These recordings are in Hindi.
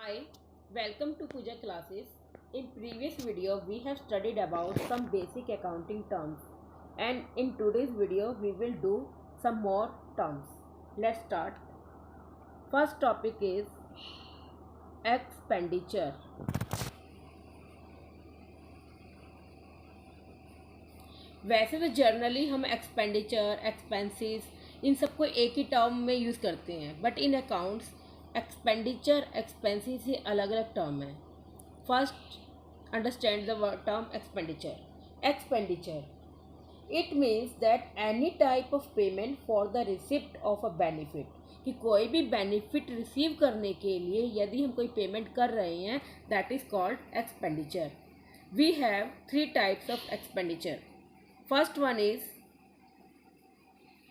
Hi, welcome to Puja classes. In previous video, we have studied about some basic accounting terms, and in today's video, we will do some more terms. Let's start. First topic is expenditure. वैसे तो जनरली हम एक्सपेंडिचर, एक्सपेंसेस इन सबको एक ही टर्म में यूज़ करते हैं, but in accounts expenditure expenses ही अलग अलग टर्म है. First understand the term expenditure. Expenditure it means that any type of payment for the receipt of a benefit, कि कोई भी बेनिफिट रिसीव करने के लिए यदि हम कोई पेमेंट कर रहे हैं, that is called expenditure. We have 3 types of expenditure. First one is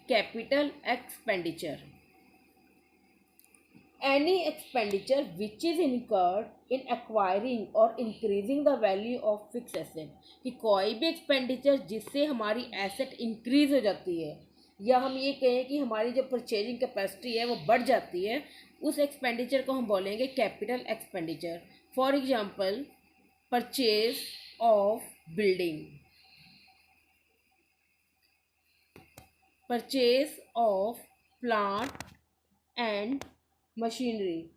capital expenditure. Any expenditure which is incurred in acquiring or increasing the value of fixed asset. कि कोई भी एक्सपेंडिचर जिससे हमारी एसेट इंक्रीज हो जाती है, या हम ये कहें कि हमारी जो परचेजिंग कैपेसिटी है वो बढ़ जाती है, उस एक्सपेंडिचर को हम बोलेंगे capital expenditure. For example, purchase of building, purchase of plant and machinery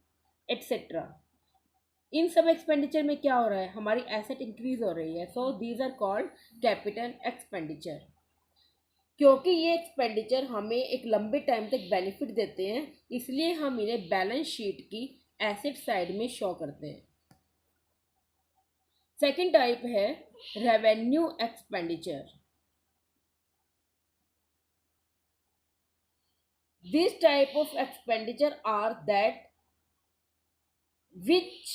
etcetera. इन सब एक्सपेंडिचर में क्या हो रहा है, हमारी एसेट इंक्रीज हो रही है. So these are called capital expenditure. क्योंकि ये एक्सपेंडिचर हमें एक लंबे टाइम तक बेनिफिट देते हैं, इसलिए हम इन्हें बैलेंस शीट की एसेट साइड में शो करते हैं. सेकेंड टाइप है revenue expenditure. These type of expenditure are that which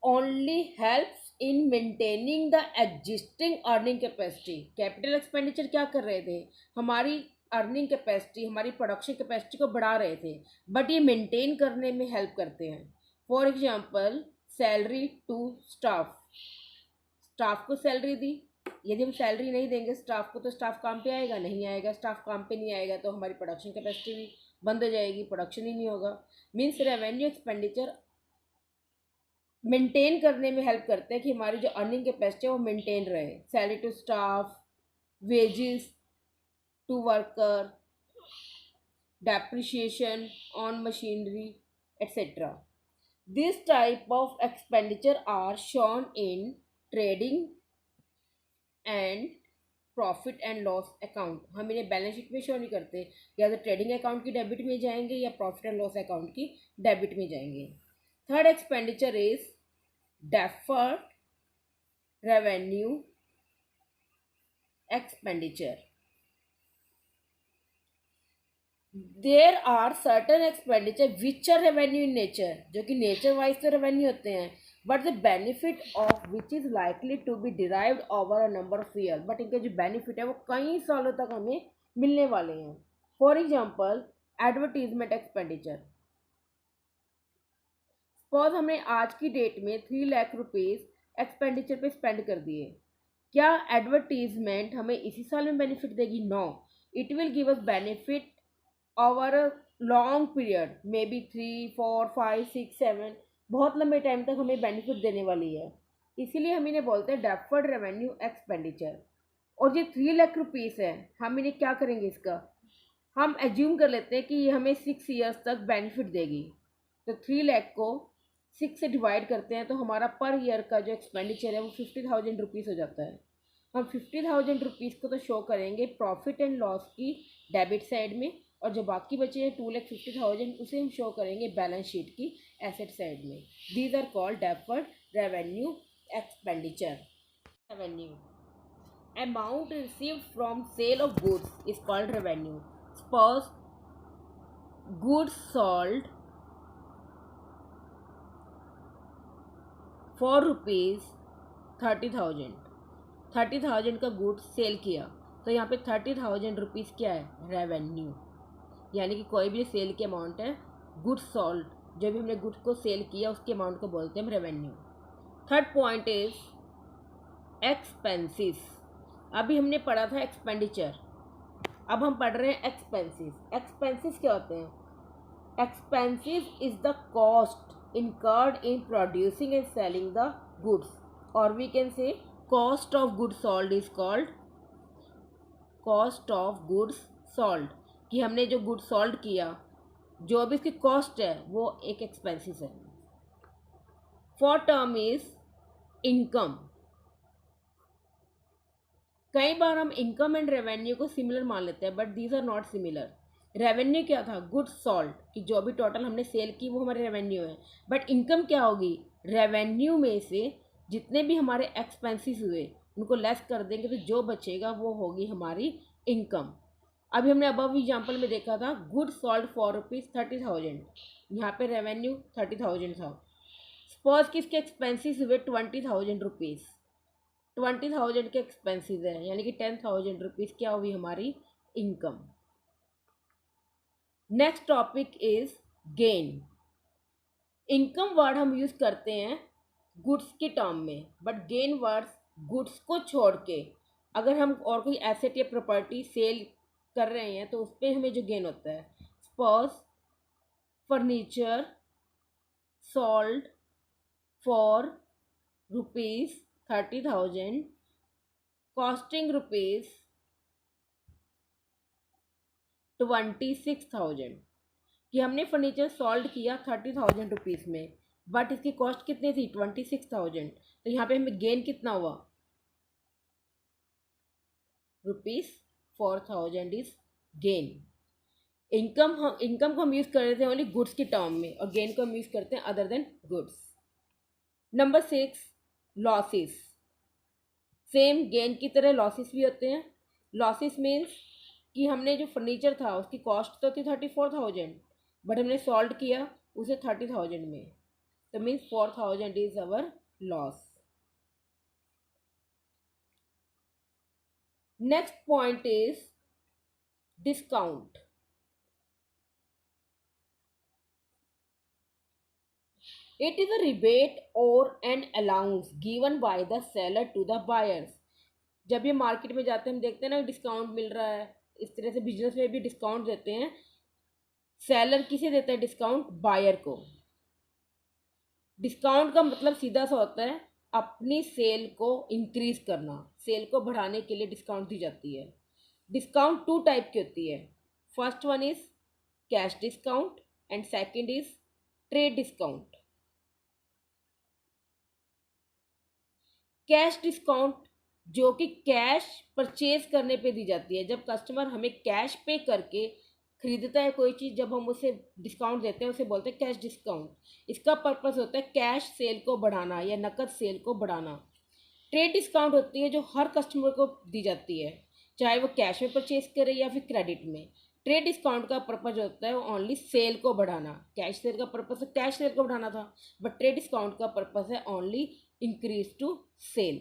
only helps in maintaining the existing earning capacity. Capital expenditure क्या कर रहे थे, हमारी अर्निंग कैपेसिटी, हमारी प्रोडक्शन कैपेसिटी को बढ़ा रहे थे, बट ये मेंटेन करने में हेल्प करते हैं. For example, salary to staff. Staff को सैलरी दी, यदि हम सैलरी नहीं देंगे स्टाफ को तो स्टाफ काम पे आएगा नहीं आएगा. स्टाफ काम पे नहीं आएगा तो हमारी प्रोडक्शन कैपेसिटी भी बंद हो जाएगी, प्रोडक्शन ही नहीं होगा. मीन्स रेवेन्यू एक्सपेंडिचर मेंटेन करने में हेल्प करते हैं कि हमारी जो अर्निंग कैपेसिटी है वो मेंटेन रहे. Salary to staff, wages to worker, depreciation on machinery etcetera. This type of expenditure are shown in trading and profit and loss account. हम इन्हें बैलेंस शीट में शो नहीं करते, या तो ट्रेडिंग अकाउंट की डेबिट में जाएंगे या प्रॉफिट एंड लॉस अकाउंट की डेबिट में जाएंगे. Third expenditure is deferred revenue expenditure. There are certain expenditure which are revenue in nature, जो कि नेचर वाइज तो रेवेन्यू होते हैं, but the benefit of which is likely to be derived over a number of year. But इनके जो बेनिफिट है वो कई सालों तक हमें मिलने वाले हैं. For example, advertisement expenditure. Suppose हमने आज की डेट में 3 लाख रुपीज़ एक्सपेंडिचर पे स्पेंड कर दिए. क्या एडवर्टीजमेंट हमें इसी साल में बेनिफिट देगी? No, it will give us benefit over a long period, maybe 3, 4, 5, 6, 7, बहुत लंबे टाइम तक हमें बेनिफिट देने वाली है. इसीलिए हम इन्हें बोलते हैं डेफर्ड रेवेन्यू एक्सपेंडिचर. और ये 3 लाख रुपीज़ है, हम इन्हें क्या करेंगे, इसका हम एज्यूम कर लेते हैं कि ये हमें 6 ईयर्स तक बेनिफिट देगी. तो 3 लाख को 6 से डिवाइड करते हैं तो हमारा पर ईयर का जो एक्सपेंडिचर है वो 50,000 रुपीज़ हो जाता है. हम 50,000 रुपीज़ को तो शो करेंगे प्रॉफिट एंड लॉस की डेबिट साइड में, और जो बाकी बचे हैं 2,50,000 उसे हम शो करेंगे बैलेंस शीट की एसेट साइड में. These are called deferred revenue expenditure. Revenue amount received from sale of goods is called revenue. Suppose goods sold for ₹30,000. 30,000 का गुड्स सेल किया तो यहाँ पे 30,000 रुपीज़ क्या है, रेवेन्यू. यानी कि कोई भी सेल की अमाउंट है, गुड्स सोल्ड, जो भी हमने गुड्स को सेल किया उसके अमाउंट को बोलते हैं हम revenue. Third point is expenses. अभी हमने पढ़ा था एक्सपेंडिचर, अब हम पढ़ रहे हैं एक्सपेंसेस. एक्सपेंसेस क्या होते हैं? Expenses is the cost incurred in producing and selling the goods, or we can say cost of goods sold is called cost of goods sold, कि हमने जो गुड्स सोल्ड किया, जो भी इसकी कॉस्ट है वो एक एक्सपेंसेस है. Fourth term is income. कई बार हम इनकम एंड रेवेन्यू को सिमिलर मान लेते हैं, but these are not similar. Revenue क्या था? गुड्स सोल्ड, कि जो भी टोटल हमने सेल की वो हमारे रेवेन्यू है. बट इनकम क्या होगी? रेवेन्यू में से जितने भी हमारे एक्सपेंसेस हुए उनको लेस कर देंगे तो जो बचेगा वो होगी हमारी इनकम. अभी हमने अबव एग्जाम्पल में देखा था गुड्स सोल्ड फॉर ₹30,000, यहाँ पे रेवेन्यू 30,000 था. सपोज कि इसके एक्सपेंसेस हुए ₹20,000. 20,000 के एक्सपेंसेस है, यानी कि 10,000 रुपीज़ क्या हुई हमारी income. Next topic is gain. Income word हम यूज़ करते हैं गुड्स के टर्म में, बट गेन वर्ड गुड्स को छोड़ के अगर हम और कोई एसेट या प्रॉपर्टी सेल कर रहे हैं तो उस पर हमें जो गेन होता है. Suppose furniture sold for ₹30,000 costing ₹26,000, कि हमने फर्नीचर सोल्ड किया 30,000 रुपीज़ में, बट इसकी कॉस्ट कितनी थी? 26,000. तो यहाँ पे हमें गेन कितना हुआ? ₹4,000 इज गेन. इनकम को हम यूज़ कर रहे थे ओनली गुड्स की टर्म में, और गेन को हम यूज़ करते हैं other than goods. Number 6 losses. Same gain की तरह लॉसेस भी होते हैं. लॉसेस मीन्स कि हमने जो फर्नीचर था उसकी कॉस्ट तो थी 34,000, बट हमने सॉल्व किया उसे 30,000 में, तो means 4,000 is our loss. Next point is discount. It is a rebate or an allowance given by the seller to the buyers. जब ये मार्केट में जाते हैं हम देखते हैं ना डिस्काउंट मिल रहा है, इस तरह से बिजनेस में भी डिस्काउंट देते हैं. सेलर किसे देता है डिस्काउंट? बायर को. डिस्काउंट का मतलब सीधा सा होता है अपनी सेल को इंक्रीज करना, सेल को बढ़ाने के लिए डिस्काउंट दी जाती है. डिस्काउंट 2 टाइप की होती है. First one is cash discount and second is trade discount. Cash discount जो कि कैश परचेज करने पे दी जाती है. जब कस्टमर हमें कैश पे करके खरीदता है कोई चीज़, जब हम उसे डिस्काउंट देते हैं उसे बोलते हैं कैश डिस्काउंट. इसका पर्पस होता है कैश सेल को बढ़ाना या नकद सेल को बढ़ाना. ट्रेड डिस्काउंट होती है जो हर कस्टमर को दी जाती है, चाहे वो कैश में परचेज करे या फिर क्रेडिट में. ट्रेड डिस्काउंट का पर्पस होता है ओनली सेल को बढ़ाना. कैश सेल का पर्पस है कैश सेल को बढ़ाना था, बट ट्रेड डिस्काउंट का पर्पस है only increase to sale.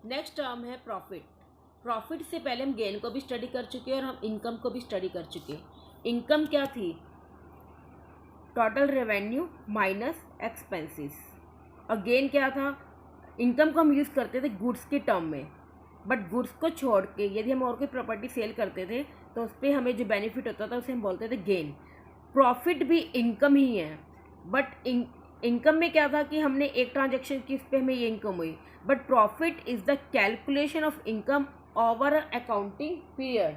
Next term है प्रॉफिट. प्रॉफिट से पहले हम गेन को भी स्टडी कर चुके हैं और हम इनकम को भी स्टडी कर चुके हैं. इनकम क्या थी? Total revenue minus expenses. और गेन क्या था? इनकम को हम यूज़ करते थे गुड्स के टर्म में, बट गुड्स को छोड़ के यदि हम और कोई प्रॉपर्टी सेल करते थे तो उस पर हमें जो बेनिफिट होता था उसे हम बोलते थे गेन. प्रॉफिट भी इनकम ही है, बट इनकम में क्या था कि हमने एक ट्रांजेक्शन की, उस पर हमें ये इनकम हुई. But profit is the calculation of income over accounting period.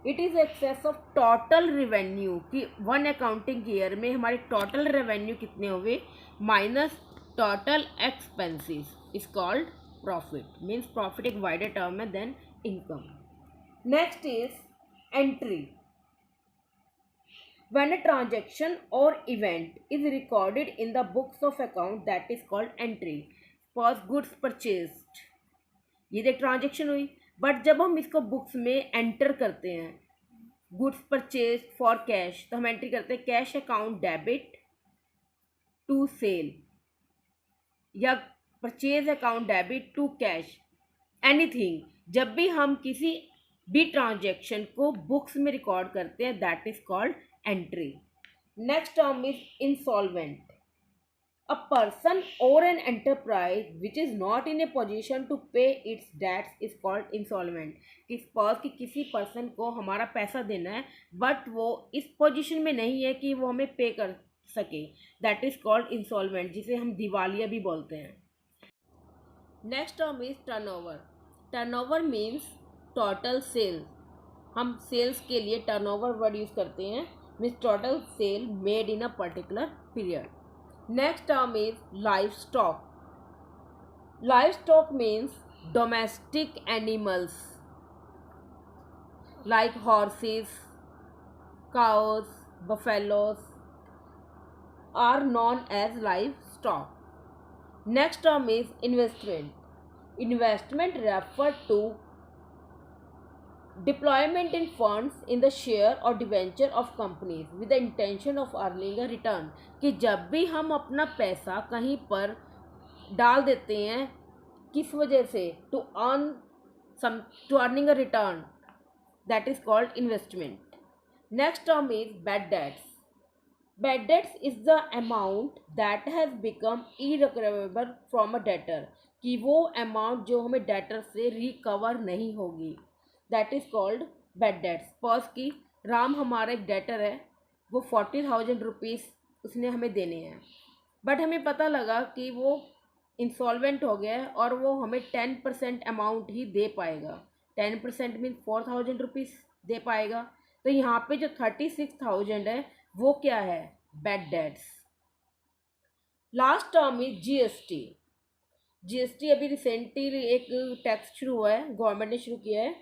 It is excess of total revenue, कि 1 अकाउंटिंग ईयर में हमारे टोटल रेवेन्यू कितने हुए minus total expenses is called profit. Means profit एक वाइडर टर्म है than income. Next is entry. When a transaction or event is recorded in the books of account, that is called entry. Suppose goods purchased, ये एक ट्रांजेक्शन हुई, बट जब हम इसको बुक्स में एंटर करते हैं गुड्स परचेज फॉर कैश, तो हम एंट्री करते हैं cash account debit to sale या purchase account debit to cash, anything. जब भी हम किसी भी ट्रांजेक्शन को बुक्स में रिकॉर्ड करते हैं that is called entry. Next term is insolvent. A person or an enterprise which is not in a position to pay its debts is called insolvent. कि किसी पर्सन को हमारा पैसा देना है बट वो इस पोजीशन में नहीं है कि वो हमें पे कर सके, दैट इज कॉल्ड इंसॉल्वेंट, जिसे हम दिवालिया भी बोलते हैं. Next term is turnover. Turnover means total sale. हम सेल्स के लिए टर्नओवर वर्ड यूज करते हैं, means total sale made in a particular period. Next term is livestock. Livestock means domestic animals like horses, cows, buffaloes are known as livestock. Next term is investment. Investment refer to deployment in funds in the share or debenture of companies with the intention of earning a return. कि जब भी हम अपना पैसा कहीं पर डाल देते हैं किस वजह से, to earning a return, that is called investment. Next term is bad debts. Bad debts is the amount that has become irrecoverable from a debtor. कि वो अमाउंट जो हमें डेटर से रिकवर नहीं होगी, that is called bad debts. Suppose कि राम हमारा एक डेटर है, वो 40,000 रुपीज़ उसने हमें देने हैं, बट हमें पता लगा कि वो इंसॉल्वेंट हो गया है और वो हमें 10% अमाउंट ही दे पाएगा. 10% मीन 4,000 रुपीज़ दे पाएगा. तो यहाँ पे जो 36,000 है वो क्या है, bad debts. Last term is GST. GST अभी रिसेंटली एक टैक्स शुरू हुआ है, गवर्नमेंट ने शुरू किया है.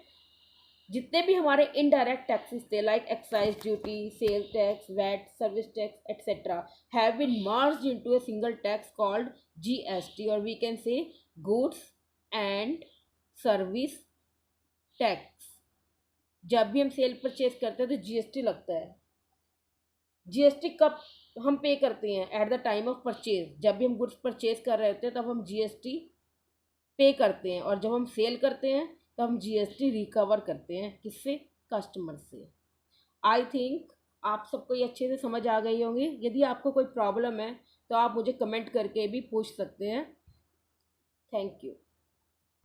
जितने भी हमारे इनडायरेक्ट टैक्सेस थे like excise duty, sale tax, VAT, service tax etcetera have been merged into a single tax called GST, और we can say goods and service tax. जब भी हम सेल परचेज करते हैं तो जीएसटी लगता है. जीएसटी कब हम पे करते हैं, at the time of purchase. जब भी हम गुड्स परचेज कर रहे होते हैं तब हम जीएसटी पे करते हैं, और जब हम सेल करते हैं तो हम जीएसटी रिकवर करते हैं, किससे, कस्टमर से. आई थिंक आप सबको ये अच्छे से समझ आ गई होंगी. यदि आपको कोई प्रॉब्लम है तो आप मुझे कमेंट करके भी पूछ सकते हैं. Thank you.